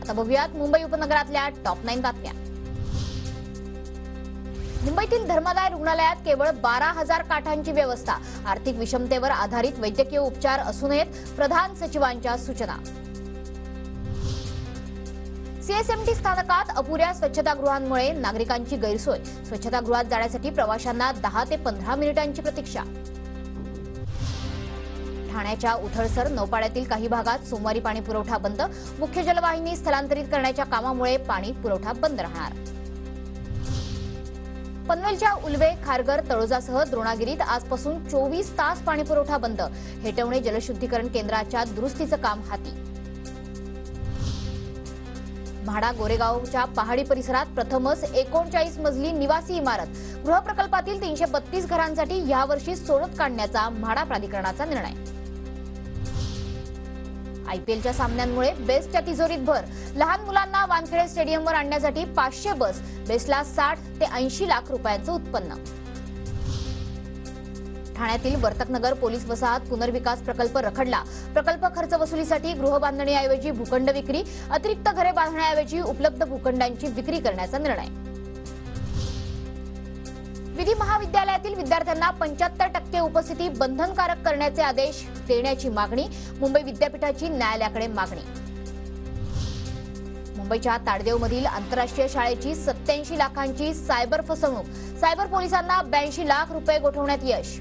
आता बघूयात मुंबई उपनगरातल्या टॉप 9 बातम्या। मुंबईतील धर्मादाय रुग्णालयात केवळ 12,000 काठांची व्यवस्था, आर्थिक विषमतेवर आधारित वैद्यकीय उपचार असू नयेत, प्रधान सचिवांच्या सूचना। सीएसएमटी स्थानकात अपुऱ्या स्वच्छतागृहांमुळे नागरिकांची गैरसोय, स्वच्छतागृहात जाण्यासाठी प्रवाशांना 10 ते 15 मिनिटांची प्रतीक्षा। ठाण्याच्या उथळसर नौपाड्यातील काही भागात सोमवारी पाणी पुरवठा बंद, मुख्य जलवाहिनी स्थलांतरित करण्याच्या कामामुळे पाणी पुरवठा बंद राहणार। पनवेलच्या उल्वे, खारघर, तळोजासह द्रोणागिरीत आजपासून 24 तास पाणी पुरवठा बंद, हेटवणे जलशुद्धीकरण केंद्राच्या दुरुस्तीचं काम हाती। म्हाडा गोरेगावच्या पहाडी परिसरात प्रथमच 39 मजली निवासी इमारत, गृहप्रकल्पातील 332 घरांसाठी यावर्षी सोडत काढण्याचा म्हाडा प्राधिकरणाचा निर्णय। आयपीएलच्या सामन्यांमुळे बेस्टच्या तिजोरीत भर, लहान मुलांना वानखेडे स्टेडियमवर आणण्यासाठी 500 बस, बेस्टला 60 ते 80 लाख रुपयांचं उत्पन्न। ठाण्यातील वर्तकनगर पोलीस वसाहत पुनर्विकास प्रकल्प रखडला, प्रकल्प खर्च वसुलीसाठी गृहबांधणीऐवजी भूखंड विक्री, अतिरिक्त घरे बांधण्याऐवजी उपलब्ध भूखंडांची विक्री करण्याचा निर्णय। विधी महाविद्यालयातील विद्यार्थ्यांना 75% उपस्थिती बंधनकारक करण्याचे आदेश देण्याची मागणी, मुंबई विद्यापीठाची न्यायालयाकडे मागणी। मुंबईच्या ताडदेवमधील आंतरराष्ट्रीय शाळेची 87 लाखांची सायबर फसवणूक, सायबर पोलिसांना 82 लाख रुपये गोठवण्यात यश।